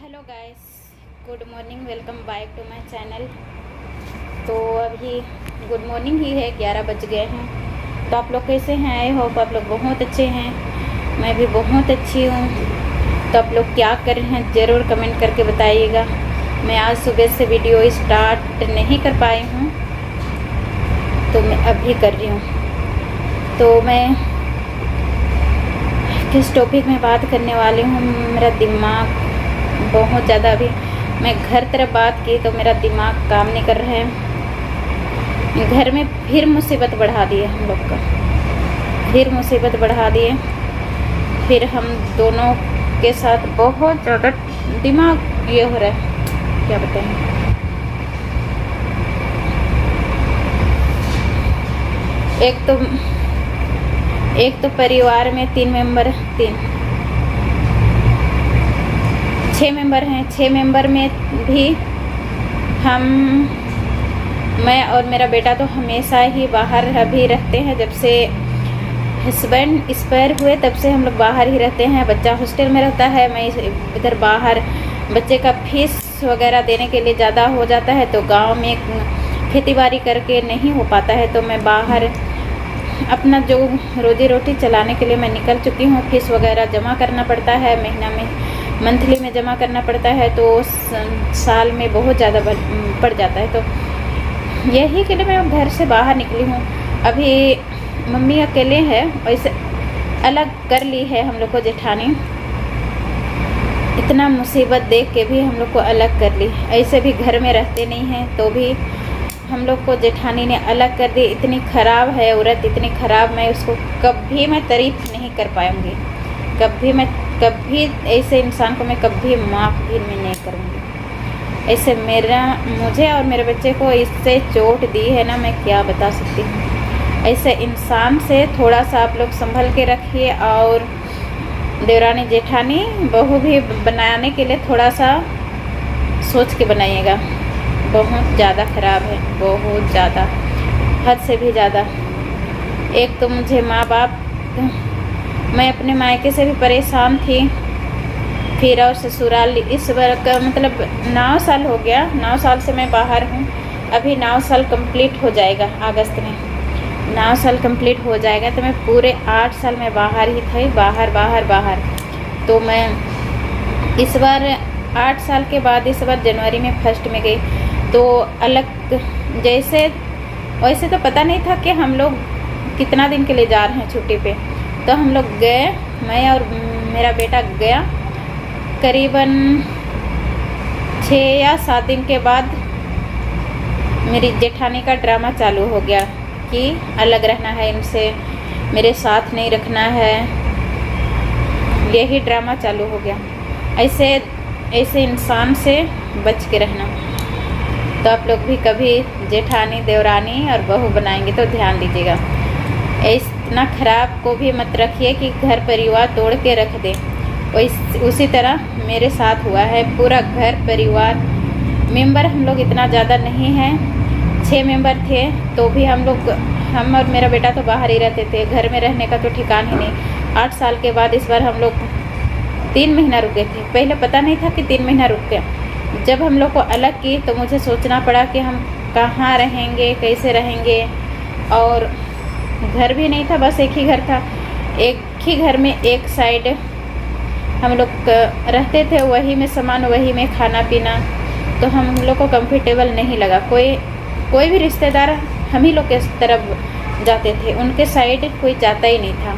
Hello guys, good morning. Welcome back to my channel. तो अभी good morning ही है, 11 बज गए हैं। तो आप लोग कैसे हैं? आई होप आप लोग बहुत अच्छे हैं। मैं भी बहुत अच्छी हूँ। तो आप लोग क्या कर रहे हैं ज़रूर कमेंट करके बताइएगा। मैं आज सुबह से वीडियो स्टार्ट नहीं कर पाई हूँ, तो मैं अभी कर रही हूँ। तो मैं किस टॉपिक में बात करने वाली हूँ, मेरा दिमाग बहुत ज़्यादा, अभी मैं घर तरफ बात की तो मेरा दिमाग काम नहीं कर रहा है। घर में फिर मुसीबत बढ़ा दिए हम लोग का, फिर मुसीबत बढ़ा दिए। फिर हम दोनों के साथ बहुत ज़्यादा दिमाग ये हो रहा है, क्या बताएं। एक तो परिवार में 6 मेंबर हैं। 6 मेंबर में भी मैं और मेरा बेटा तो हमेशा ही बाहर अभी रहते हैं। जब से हस्बैंड एक्सपायर हुए तब से हम लोग बाहर ही रहते हैं। बच्चा हॉस्टल में रहता है, मैं इधर बाहर। बच्चे का फीस वगैरह देने के लिए ज़्यादा हो जाता है, तो गांव में खेती बाड़ी करके नहीं हो पाता है, तो मैं बाहर अपना जो रोजी रोटी चलाने के लिए मैं निकल चुकी हूँ। फीस वगैरह जमा करना पड़ता है, महीना में मंथली में जमा करना पड़ता है, तो साल में बहुत ज़्यादा पड़ जाता है। तो यही के लिए मैं घर से बाहर निकली हूँ। अभी मम्मी अकेले हैं, वैसे अलग कर ली है हम लोग को जेठानी। इतना मुसीबत देख के भी हम लोग को अलग कर ली। ऐसे भी घर में रहते नहीं हैं, तो भी हम लोग को जेठानी ने अलग कर दी। इतनी ख़राब है औरत, इतनी ख़राब, मैं उसको कभी मैं तारीफ़ नहीं कर पाऊँगी। कभी ऐसे इंसान को मैं कभी माफ़ भी नहीं करूँगी। ऐसे मुझे और मेरे बच्चे को इससे चोट दी है ना, मैं क्या बता सकती हूँ। ऐसे इंसान से थोड़ा सा आप लोग संभल के रखिए, और देवरानी जेठानी बहू भी बनाने के लिए थोड़ा सा सोच के बनाइएगा। बहुत ज़्यादा ख़राब है, बहुत ज़्यादा, हद से भी ज़्यादा। एक तो मुझे माँ बाप, मैं अपने मायके से भी परेशान थी, फिर और ससुराल इस बार का मतलब 9 साल हो गया। 9 साल से मैं बाहर हूँ। अभी 9 साल कंप्लीट हो जाएगा अगस्त में, 9 साल कंप्लीट हो जाएगा। तो मैं पूरे 8 साल में बाहर ही थी, बाहर। तो मैं इस बार 8 साल के बाद इस बार जनवरी में फर्स्ट में गई, तो अलग जैसे वैसे तो पता नहीं था कि हम लोग कितना दिन के लिए जा रहे हैं छुट्टी पे। तो हम लोग गए, मैं और मेरा बेटा गया। करीबन 6 या 7 दिन के बाद मेरी जेठानी का ड्रामा चालू हो गया कि अलग रहना है इनसे, मेरे साथ नहीं रखना है। यही ड्रामा चालू हो गया। ऐसे इंसान से बच के रहना। तो आप लोग भी कभी जेठानी देवरानी और बहू बनाएंगे तो ध्यान दीजिएगा। इतना ख़राब को भी मत रखिए कि घर परिवार तोड़ के रख दें। उसी तरह मेरे साथ हुआ है। पूरा घर परिवार मेंबर हम लोग इतना ज़्यादा नहीं हैं, 6 मेंबर थे, तो भी हम और मेरा बेटा तो बाहर ही रहते थे। घर में रहने का तो ठिकान ही नहीं। 8 साल के बाद इस बार हम लोग 3 महीना रुके थे। पहले पता नहीं था कि 3 महीना रुक गए। जब हम लोग को अलग की तो मुझे सोचना पड़ा कि हम कहाँ रहेंगे, कैसे रहेंगे, और घर भी नहीं था, बस एक ही घर था। एक ही घर में एक साइड हम लोग रहते थे, वही में सामान, वही में खाना पीना। तो हम लोग को कंफर्टेबल नहीं लगा। कोई भी रिश्तेदार हम ही लोग के तरफ जाते थे, उनके साइड कोई जाता ही नहीं था।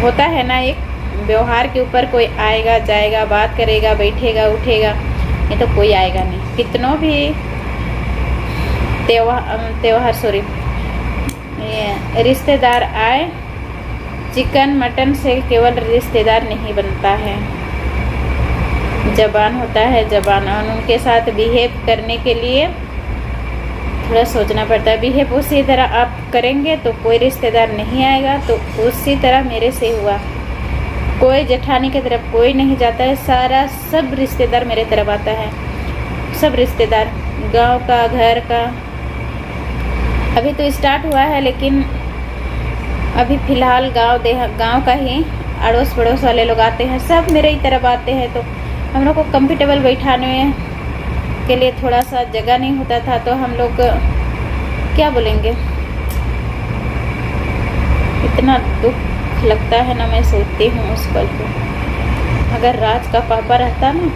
होता है ना, एक व्यवहार के ऊपर कोई आएगा जाएगा, बात करेगा, बैठेगा उठेगा, ये तो कोई आएगा नहीं। कितनों भी ये रिश्तेदार आए, चिकन मटन से केवल रिश्तेदार नहीं बनता है, ज़बान होता है, ज़बान। और उनके साथ बिहेव करने के लिए थोड़ा सोचना पड़ता है। बिहेव उसी तरह आप करेंगे तो कोई रिश्तेदार नहीं आएगा। तो उसी तरह मेरे से हुआ। कोई जेठानी की तरफ कोई नहीं जाता है, सब रिश्तेदार मेरे तरफ आता है। सब रिश्तेदार, गांव का, घर का। अभी तो स्टार्ट हुआ है, लेकिन अभी फ़िलहाल गांव का ही अड़ोस पड़ोस वाले लोग आते हैं, सब मेरे ही तरफ आते हैं, तो हम लोग को कंफर्टेबल बैठाने के लिए थोड़ा सा जगह नहीं होता था, तो हम लोग क्या बोलेंगे, इतना दुख लगता है ना। मैं सोचती हूँ उस पल को, अगर राज का पापा रहता ना,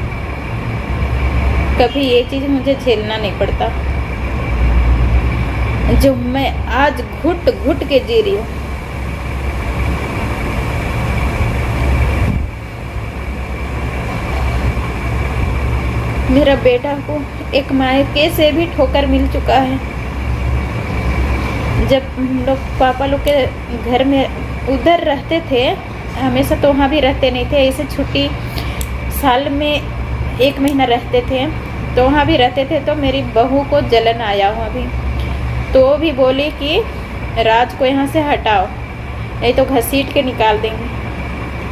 कभी ये चीज़ मुझे झेलना नहीं पड़ता जो मैं आज घुट घुट के जी रही हूँ। मेरा बेटा को एक मायके से भी ठोकर मिल चुका है। जब हम लोग पापा लोग के घर में उधर रहते थे, हमेशा तो वहाँ भी रहते नहीं थे, ऐसे छुट्टी साल में 1 महीना रहते थे, तो वहाँ भी रहते थे। तो मेरी बहू को जलन आया वहाँ भी, तो भी बोली कि राज को यहाँ से हटाओ, नहीं तो घसीट के निकाल देंगे।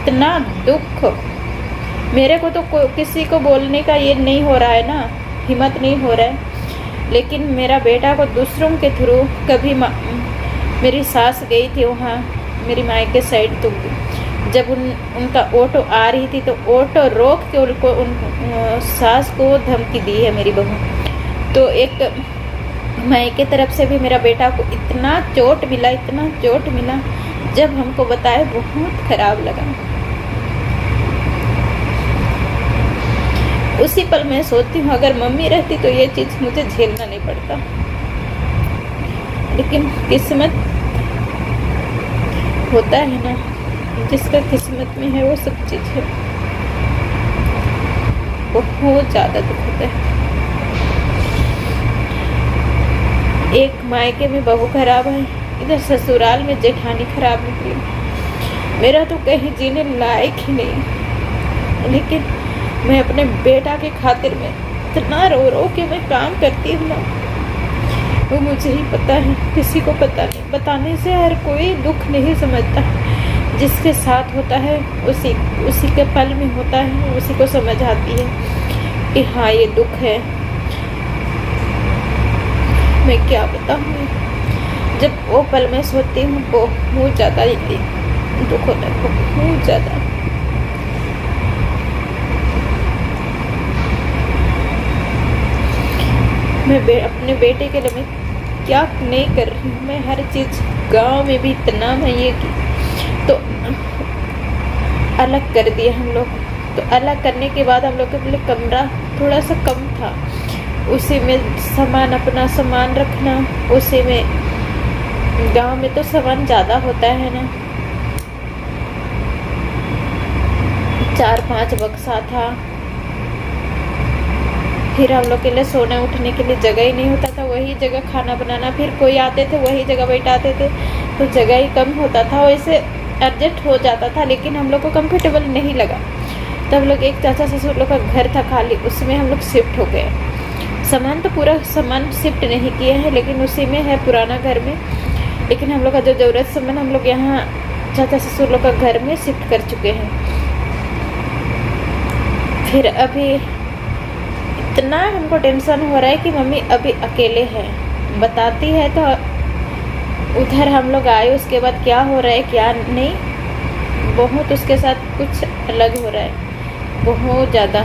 इतना दुख, मेरे को तो किसी को बोलने का ये नहीं हो रहा है ना, हिम्मत नहीं हो रहा है, लेकिन मेरा बेटा को दूसरों के थ्रू कभी मेरी सास गई थी वहाँ मेरी मायके साइड, तो जब उनका ऑटो आ रही थी तो ऑटो रोक के उनको सास को धमकी दी है मेरी बहू। तो एक मायके तरफ से भी मेरा बेटा को इतना चोट मिला, इतना चोट मिला, जब हमको बताया बहुत खराब लगा। उसी पल मैं सोचती हूँ अगर मम्मी रहती तो ये चीज़ मुझे झेलना नहीं पड़ता, लेकिन किस्मत होता है ना, जिसका किस्मत में है वो सब चीज़ है। बहुत ज़्यादा दुख होता है। एक मायके में बहू खराब है, इधर ससुराल में जेठानी खराब निकली। मेरा तो कहीं जीने लायक ही नहीं, लेकिन मैं अपने बेटा के खातिर में इतना रो रो के मैं काम करती हूँ ना, वो मुझे ही पता है, किसी को पता नहीं। बताने से हर कोई दुख नहीं समझता, जिसके साथ होता है उसी के पल में होता है, उसी को समझ आती है कि हाँ ये दुख है। मैं क्या बताऊँ, जब वो पल में सोचती हूँ बहुत ज़्यादा दुख होता है, बहुत ज़्यादा। मैं अपने बेटे के लिए मैं क्या नहीं कर रही हूँ। मैं हर चीज़, गांव में भी इतना मैं ये की, तो अलग कर दिया हम लोग। तो अलग करने के बाद हम लोग के लिए कमरा थोड़ा सा कम था, उसी में सामान, अपना सामान रखना, उसी में। गांव में तो सामान ज़्यादा होता है ना, 4-5 बक्सा था। फिर हम लोग के लिए सोने उठने के लिए जगह ही नहीं होता था, वही जगह खाना बनाना, फिर कोई आते थे वही जगह बैठाते थे, तो जगह ही कम होता था। वैसे एडजस्ट हो जाता था, लेकिन हम लोग को कंफर्टेबल नहीं लगा। तब लोग एक चाचा ससुर लोग का घर था खाली, उसमें हम लोग शिफ्ट हो गए। सामान तो पूरा सामान शिफ्ट नहीं किए हैं, लेकिन उसी में है पुराना घर में। लेकिन हम लोग का जो ज़रूरत सामान हम लोग यहाँ चाचा ससुर लोग का घर में शिफ्ट कर चुके हैं। फिर अभी इतना हमको टेंशन हो रहा है कि मम्मी अभी अकेले हैं, बताती है तो उधर हम लोग आए, उसके बाद क्या हो रहा है क्या नहीं, बहुत उसके साथ कुछ अलग हो रहा है, बहुत ज़्यादा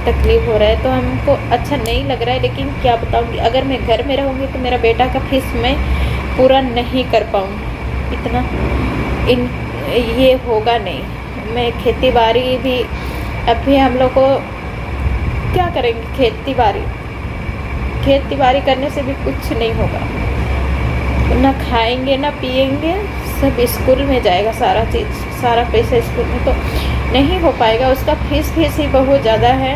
तकलीफ़ हो रहा है। तो हमको अच्छा नहीं लग रहा है, लेकिन क्या बताऊँगी, अगर मैं घर में रहूँगी तो मेरा बेटा का फीस मैं पूरा नहीं कर पाऊँगी, इतना ये होगा नहीं। मैं खेती बाड़ी भी, अभी हम लोग को क्या करेंगे, खेती बाड़ी करने से भी कुछ नहीं होगा, ना खाएंगे ना पिएंगे, सब स्कूल में जाएगा सारा चीज़, सारा पैसा स्कूल में, तो नहीं हो पाएगा। उसका फीस ही बहुत ज़्यादा है,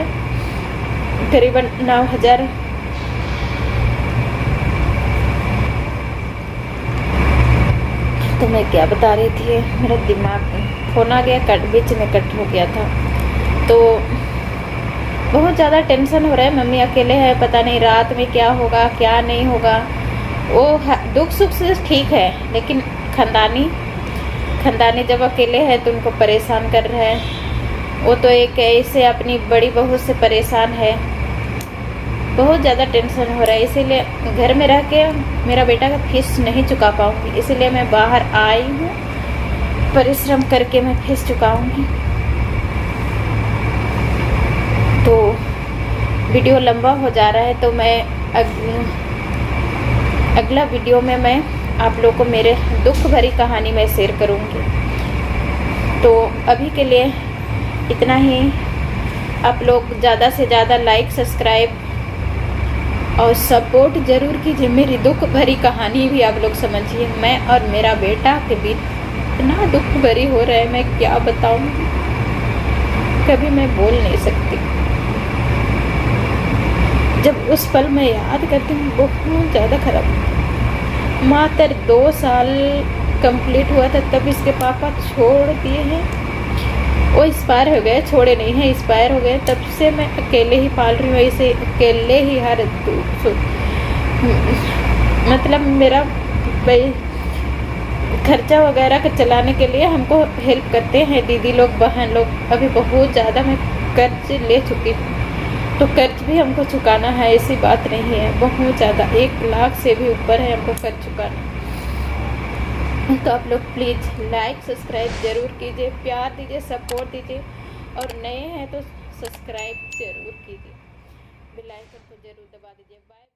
करीबन 9,000। तो मैं क्या बता रही थी, मेरा दिमाग फोन आ गया, बीच में कट हो गया था। तो बहुत ज़्यादा टेंशन हो रहा है, मम्मी अकेले है, पता नहीं रात में क्या होगा क्या नहीं होगा। वो दुख सुख से ठीक है, लेकिन खानदानी जब अकेले है तो उनको परेशान कर रहा है। वो तो एक ऐसे अपनी बड़ी बहू से परेशान है, बहुत ज़्यादा टेंशन हो रहा है। इसीलिए घर में रह के मेरा बेटा का फीस नहीं चुका पाऊँगी, इसीलिए मैं बाहर आई हूँ परिश्रम करके मैं फंस चुका हूँ। तो वीडियो लंबा हो जा रहा है, तो मैं अगला वीडियो में मैं आप लोगों को मेरे दुख भरी कहानी मैं शेयर करूँगी। तो अभी के लिए इतना ही। आप लोग ज़्यादा से ज़्यादा लाइक, सब्सक्राइब और सपोर्ट ज़रूर कीजिए। मेरी दुख भरी कहानी भी आप लोग समझिए। मैं और मेरा बेटा के बीच इतना दुख भरी हो रहा है, मैं क्या बताऊँ, कभी मैं बोल नहीं सकती। जब उस पल में याद करती हूँ बहुत ज़्यादा खराब। मात्र 2 साल कंप्लीट हुआ था तब इसके पापा छोड़ दिए हैं। वो एक्सपायर हो गए, छोड़े नहीं हैं, एक्सपायर हो गए। तब से मैं अकेले ही पाल रही हूँ, ऐसे अकेले ही हर मतलब मेरा खर्चा वगैरह का चलाने के लिए हमको हेल्प करते हैं दीदी लोग, बहन लोग। अभी बहुत ज़्यादा मैं कर्ज ले चुकी हूँ, तो कर्ज भी हमको चुकाना है, ऐसी बात नहीं है। बहुत ज़्यादा 1 लाख से भी ऊपर है हमको कर्ज चुकाना। तो आप लोग प्लीज़ लाइक, सब्सक्राइब ज़रूर कीजिए, प्यार दीजिए, सपोर्ट दीजिए। और नए हैं तो सब्सक्राइब ज़रूर कीजिए, बेल आइकन को ज़रूर दबा दीजिए। Bye bye.